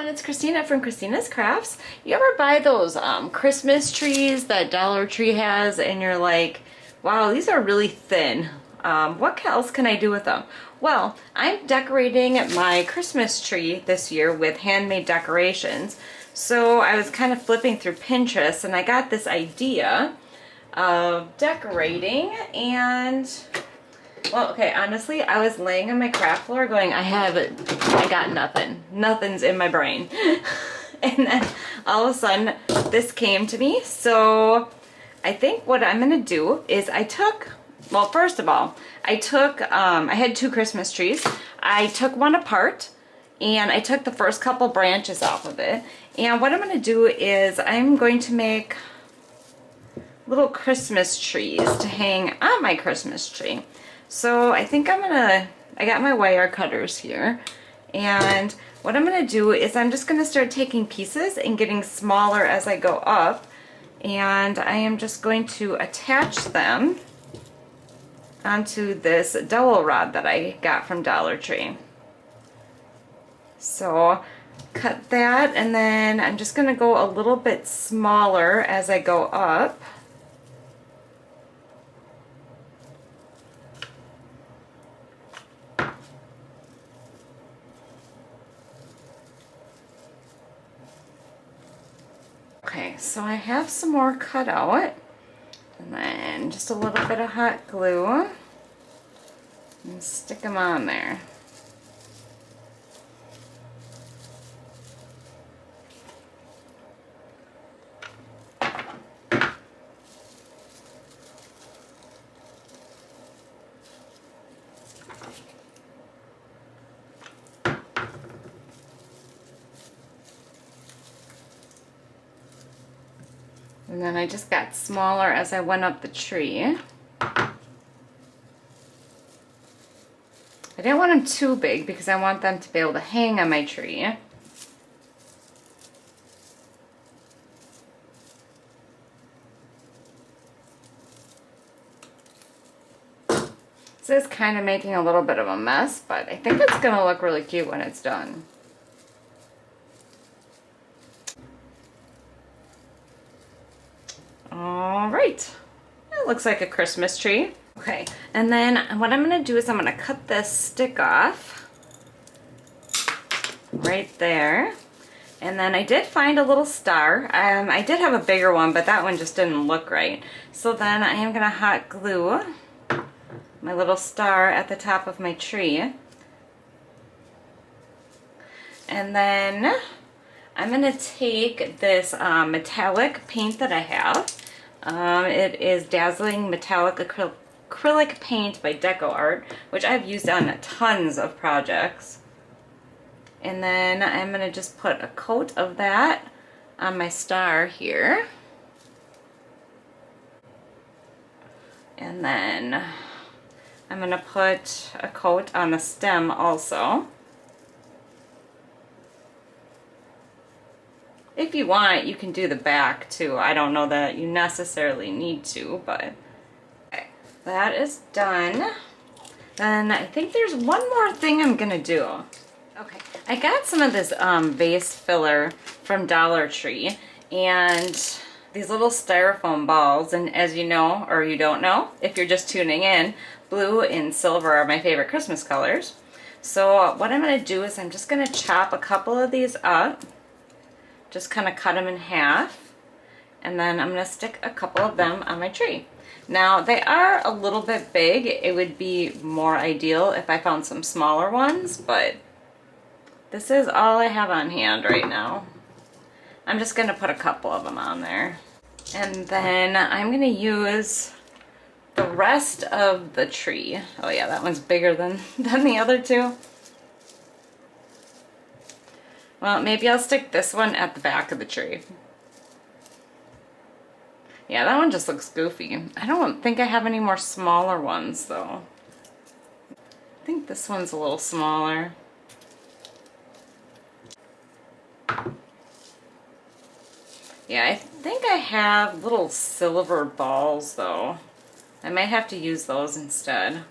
everyone, it's Christina from Christina's Crafts. You ever buy those Christmas trees that Dollar Tree has and you're like, wow, these are really thin. What else can I do with them? Well, I'm decorating my Christmas tree this year with handmade decorations. So I was kind of flipping through Pinterest and I got this idea of decorating and... Well, okay, honestly, I was laying on my craft floor going, I got nothing. Nothing's in my brain. And then all of a sudden, this came to me. So I think what I'm going to do is well, first of all, I had two Christmas trees. I took one apart and I took the first couple branches off of it. And what I'm going to do is I'm going to make little Christmas trees to hang on my Christmas tree. So I think I got my wire cutters here, and what I'm gonna do is I'm just gonna start taking pieces and getting smaller as I go up, and I am just going to attach them onto this dowel rod that I got from Dollar Tree. So cut that, and then I'm just gonna go a little bit smaller as I go up. Okay, so I have some more cut out, and then just a little bit of hot glue, and stick them on there. And then I just got smaller as I went up the tree. I didn't want them too big because I want them to be able to hang on my tree. This is kind of making a little bit of a mess, but I think it's going to look really cute when it's done. All right, it looks like a Christmas tree. Okay, and then what I'm gonna do is I'm gonna cut this stick off right there. And then I did find a little star. I did have a bigger one, but that one just didn't look right. So then I am gonna hot glue my little star at the top of my tree. And then I'm gonna take this metallic paint that I have. It is Dazzling Metallic Acrylic Paint by Deco Art, which I've used on tons of projects. And then I'm going to just put a coat of that on my star here. And then I'm going to put a coat on the stem also. If you want, you can do the back too. I don't know that you necessarily need to, but okay, that is done. Then I think there's one more thing I'm gonna do. Okay, I got some of this vase filler from Dollar Tree, and these little styrofoam balls, and as you know, or you don't know, if you're just tuning in, blue and silver are my favorite Christmas colors. So what I'm gonna do is I'm just gonna chop a couple of these up. Just kind of cut them in half, and then I'm going to stick a couple of them on my tree. Now they are a little bit big. It would be more ideal if I found some smaller ones, but this is all I have on hand right now. I'm just going to put a couple of them on there. And then I'm going to use the rest of the tree. Oh yeah, that one's bigger than the other two. Well, maybe I'll stick this one at the back of the tree. Yeah, that one just looks goofy. I don't think I have any more smaller ones, though. I think this one's a little smaller. Yeah, I think I have little silver balls, though. I might have to use those instead.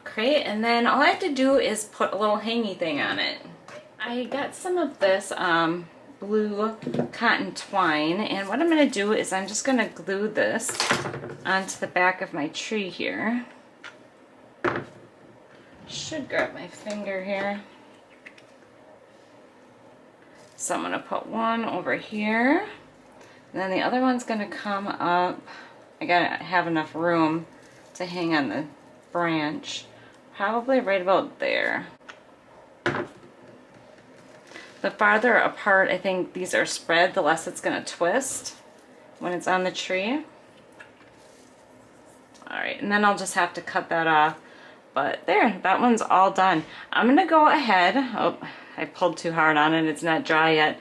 Okay, and then all I have to do is put a little hangy thing on it. I got some of this blue cotton twine, and what I'm going to do is I'm just going to glue this onto the back of my tree here. Should grab my finger here. So I'm going to put one over here, and then the other one's going to come up. I gotta have enough room to hang on the branch, probably right about there. The farther apart I think these are spread, the less it's going to twist when it's on the tree. Alright, and then I'll just have to cut that off. But there, that one's all done. I'm going to go ahead, oh, I pulled too hard on it, it's not dry yet.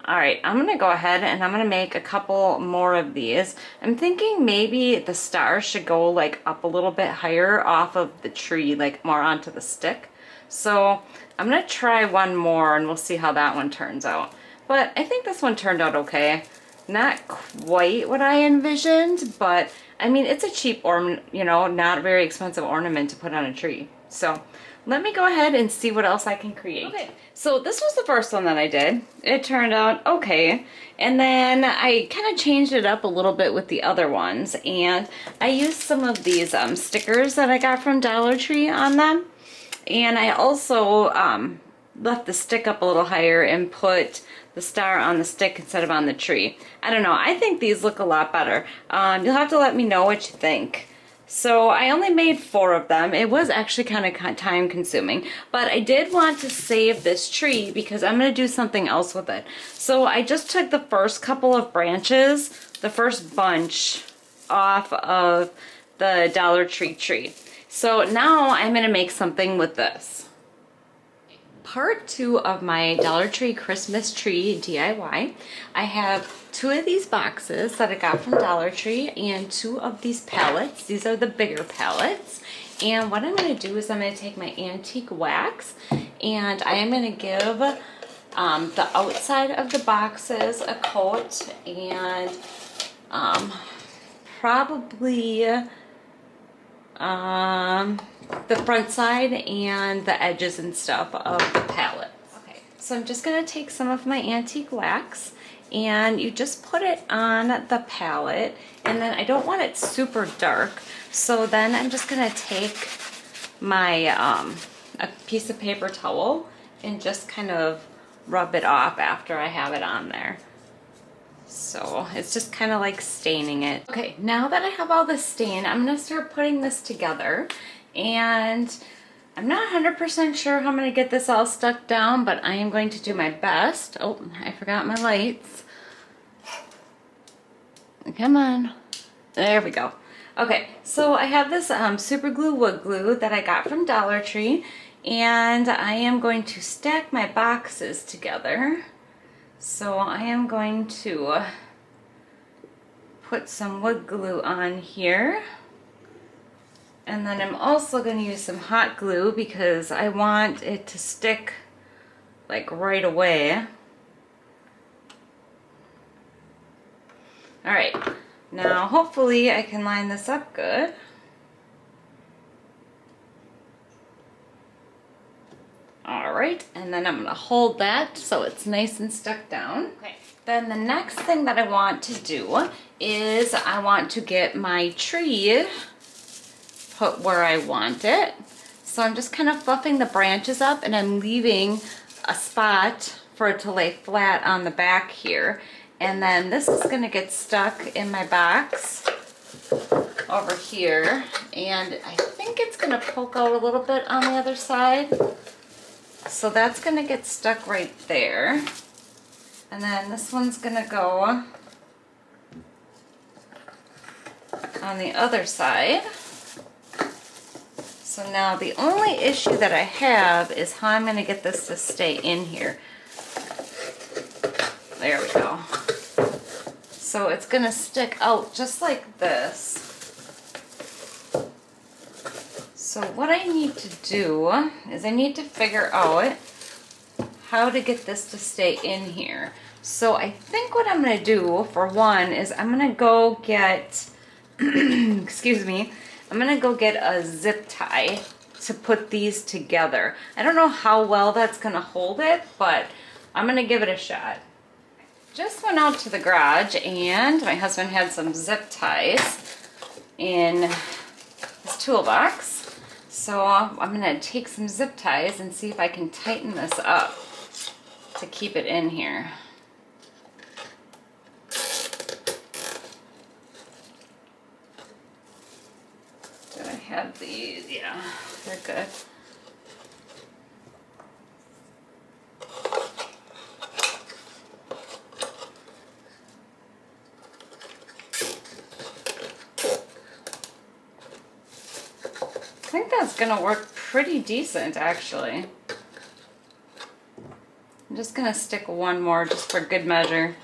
Alright, I'm going to go ahead and I'm going to make a couple more of these. I'm thinking maybe the star should go like up a little bit higher off of the tree, like more onto the stick. So I'm going to try one more and we'll see how that one turns out. But I think this one turned out okay. Not quite what I envisioned, but I mean, it's a cheap ornament, you know, not very expensive ornament to put on a tree. So let me go ahead and see what else I can create. Okay, so this was the first one that I did. It turned out okay. And then I kind of changed it up a little bit with the other ones. And I used some of these stickers that I got from Dollar Tree on them. And I also left the stick up a little higher and put the star on the stick instead of on the tree. I don't know, I think these look a lot better. You'll have to let me know what you think. So I only made 4 of them. It was actually kind of time consuming, but I did want to save this tree because I'm going to do something else with it. So I just took the first couple of branches, the first bunch off of the Dollar Tree tree. So now I'm going to make something with this. Part 2 of my Dollar Tree Christmas tree DIY. I have 2 of these boxes that I got from Dollar Tree and 2 of these pallets. These are the bigger pallets. And what I'm going to do is I'm going to take my antique wax and I am going to give the outside of the boxes a coat and probably the front side and the edges and stuff of the palette. Okay, so I'm just going to take some of my antique wax and you just put it on the palette, and then I don't want it super dark, so then I'm just going to take my a piece of paper towel and just kind of rub it off after I have it on there. So it's just kind of like staining it. Okay, now that I have all this stain, I'm going to start putting this together. And I'm not 100% sure how I'm going to get this all stuck down, but I am going to do my best. Oh, I forgot my lights. Come on. There we go. Okay, so I have this super glue wood glue that I got from Dollar Tree. And I am going to stack my boxes together. So I am going to put some wood glue on here. And then I'm also going to use some hot glue because I want it to stick like right away. Alright, now hopefully I can line this up good. Alright, and then I'm going to hold that so it's nice and stuck down. Okay. Then the next thing that I want to do is I want to get my tree put where I want it. So I'm just kind of fluffing the branches up and I'm leaving a spot for it to lay flat on the back here. And then this is going to get stuck in my box over here. And I think it's going to poke out a little bit on the other side. So that's going to get stuck right there. And then this one's going to go on the other side. So now the only issue that I have is how I'm going to get this to stay in here. There we go. So it's going to stick out just like this. So what I need to do is I need to figure out how to get this to stay in here. So I think what I'm going to do for one is I'm going to go get, excuse me, I'm going to go get a zip tie to put these together. I don't know how well that's gonna hold it, but I'm gonna give it a shot. Just went out to the garage and my husband had some zip ties in his toolbox. So I'm gonna take some zip ties and see if I can tighten this up to keep it in here. Did I have these? Yeah, they're good. I think that's gonna work pretty decent, actually. I'm just gonna stick one more just for good measure.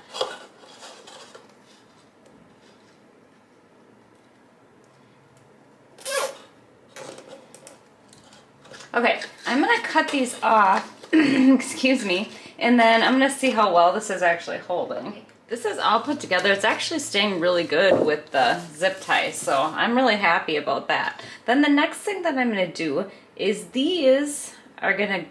Okay, I'm gonna cut these off, excuse me, and then I'm gonna see how well this is actually holding. This is all put together. It's actually staying really good with the zip ties, so I'm really happy about that. Then the next thing that I'm gonna do is these are gonna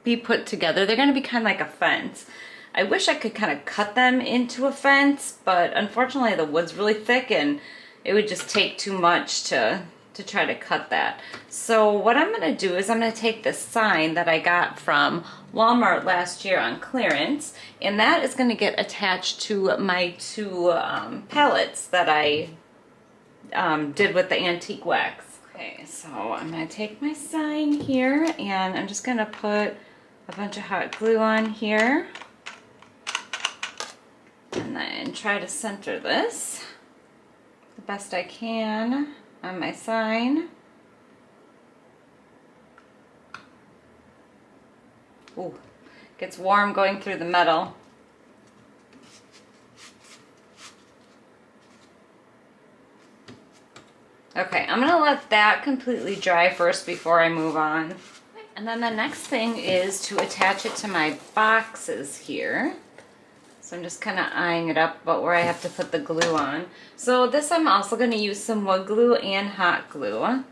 be put together. They're gonna be kind of like a fence. I wish I could kind of cut them into a fence, but unfortunately the wood's really thick and it would just take too much to try to cut that. So what I'm gonna do is I'm gonna take this sign that I got from Walmart last year on clearance, and that is gonna get attached to my two pallets that I did with the antique wax. Okay, so I'm gonna take my sign here and I'm just gonna put a bunch of hot glue on here and then try to center this the best I can on my sign. Ooh, gets warm going through the metal. Okay, I'm gonna let that completely dry first before I move on. And then the next thing is to attach it to my boxes here. So I'm just kind of eyeing it up about where I have to put the glue on. So this I'm also going to use some wood glue and hot glue.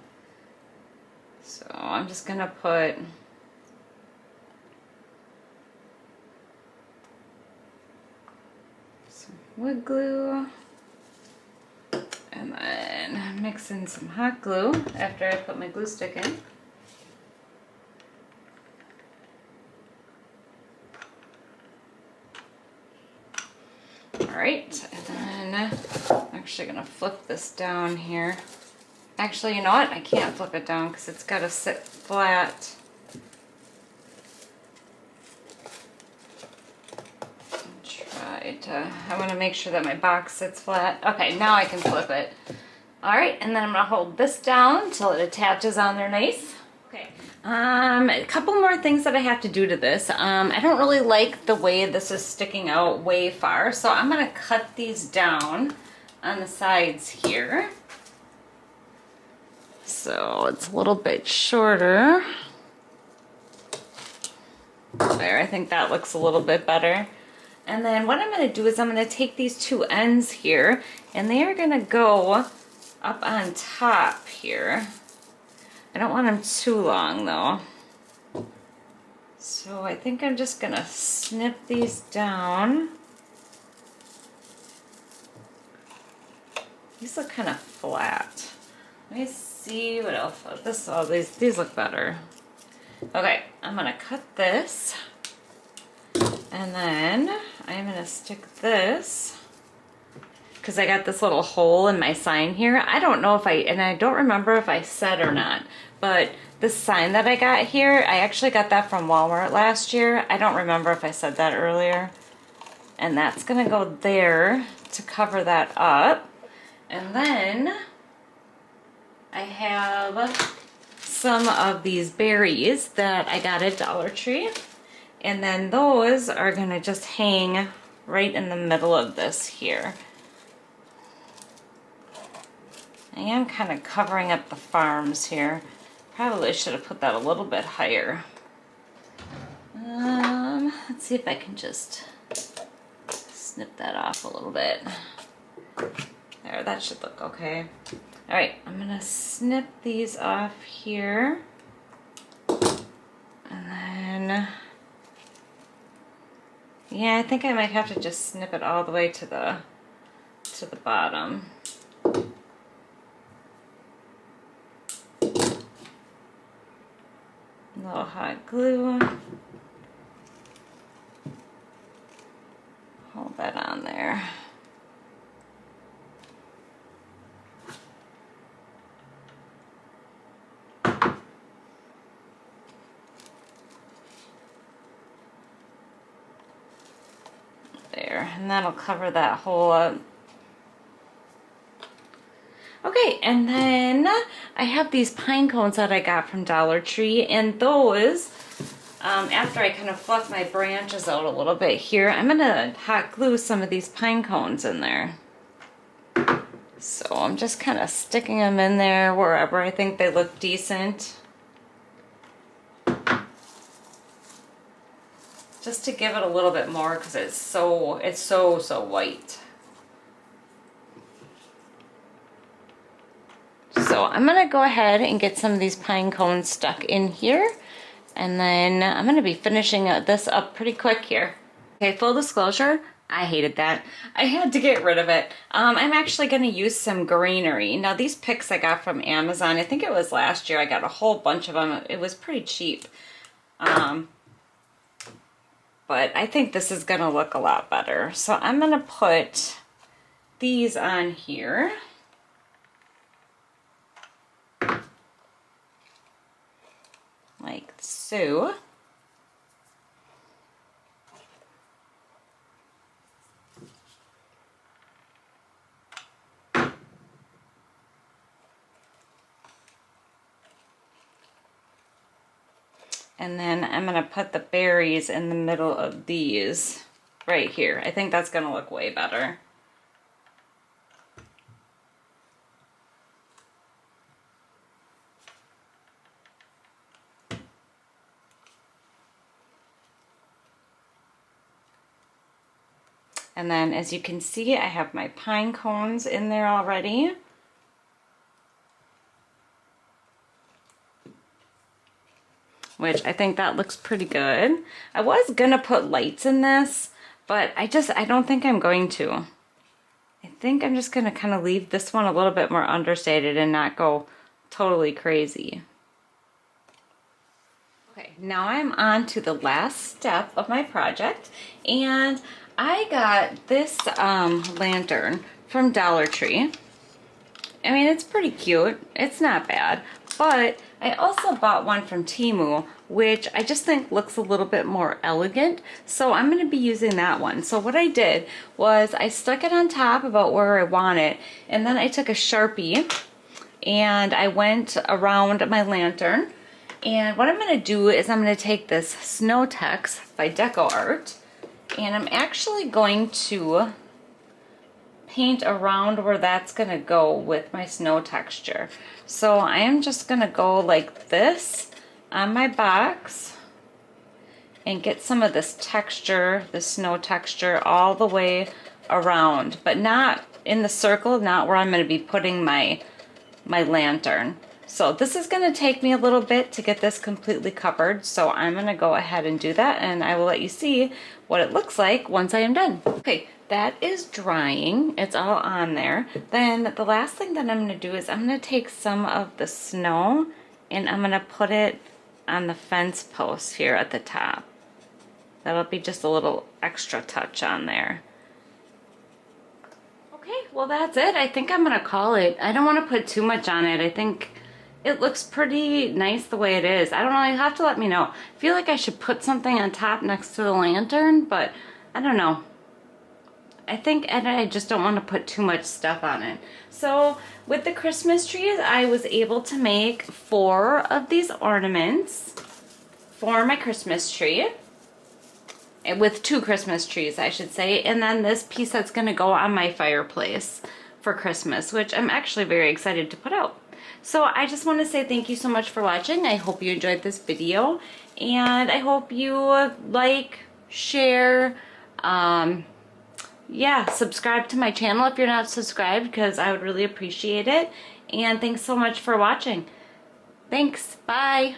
So I'm just going to put some wood glue and then mix in some hot glue after I put my glue stick in. Alright, and then I'm actually going to flip this down here. Actually, you know what? I can't flip it down because it's got to sit flat. I want to make sure that my box sits flat. Okay, now I can flip it. Alright, and then I'm going to hold this down until it attaches on there nice. Okay, a couple more things that I have to do to this. I don't really like the way this is sticking out way far, so I'm going to cut these down on the sides here. So it's a little bit shorter. There, I think that looks a little bit better. And then what I'm going to do is I'm going to take these two ends here, and they are going to go up on top here. I don't want them too long though. So I think I'm just going to snip these down. These look kind of flat. Let me see what else. These look better. Okay, I'm going to cut this. And then I'm going to stick this, because I got this little hole in my sign here. I don't know if I don't remember if I said or not, but this sign that I got here, I actually got that from Walmart last year. I don't remember if I said that earlier. And that's going to go there to cover that up. And then I have some of these berries that I got at Dollar Tree. And then those are going to just hang right in the middle of this here. I am kind of covering up the farms here. Probably should have put that a little bit higher. Let's see if I can just snip that off a little bit. There, that should look okay. All right, I'm gonna snip these off here. And then, yeah, I think I might have to just snip it all the way to the bottom. A little hot glue. Hold that on there. There, and that'll cover that hole up. Okay, and then I have these pine cones that I got from Dollar Tree, and those, after I kind of fluff my branches out a little bit here, I'm gonna hot glue some of these pine cones in there. So I'm just kind of sticking them in there wherever I think they look decent. Just to give it a little bit more because it's so white. So I'm gonna go ahead and get some of these pine cones stuck in here, and then I'm gonna be finishing this up pretty quick here. Okay, full disclosure, I hated that. I had to get rid of it. I'm actually gonna use some greenery. Now these picks I got from Amazon, I think it was last year, I got a whole bunch of them. It was pretty cheap. But I think this is gonna look a lot better. So I'm gonna put these on here. Like so. And then I'm gonna put the berries in the middle of these right here. I think that's gonna look way better. And then as you can see, I have my pine cones in there already. Which I think that looks pretty good. I was gonna put lights in this, but I don't think I'm going to. I think I'm just gonna kind of leave this one a little bit more understated and not go totally crazy. Okay, now I'm on to the last step of my project, and I got this lantern from Dollar Tree. I mean, it's pretty cute. It's not bad. But I also bought one from Temu, which I just think looks a little bit more elegant. So I'm going to be using that one. So what I did was I stuck it on top about where I want it. And then I took a Sharpie and I went around my lantern. And what I'm going to do is I'm going to take this Snow Text by Deco Art. And I'm actually going to paint around where that's gonna go with my snow texture. So I am just gonna go like this on my box and get some of this texture, the snow texture, all the way around, but not in the circle, not where I'm gonna be putting my lantern. So this is gonna take me a little bit to get this completely covered, so I'm gonna go ahead and do that, and I will let you see what it looks like once I am done. Okay, that is drying. It's all on there. Then the last thing that I'm gonna do is I'm gonna take some of the snow and I'm gonna put it on the fence post here at the top. That'll be just a little extra touch on there. Okay, well that's it. I think I'm gonna call it. I don't wanna put too much on it. I think it looks pretty nice the way it is. I don't know, you'll have to let me know. I feel like I should put something on top next to the lantern, but I don't know. I think I just don't want to put too much stuff on it. So with the Christmas trees, I was able to make 4 of these ornaments for my Christmas tree. With 2 Christmas trees, I should say. And then this piece that's going to go on my fireplace for Christmas, which I'm actually very excited to put out. So I just want to say thank you so much for watching. I hope you enjoyed this video, and I hope you like, share, yeah, subscribe to my channel if you're not subscribed, because I would really appreciate it. And thanks so much for watching. Thanks. Bye.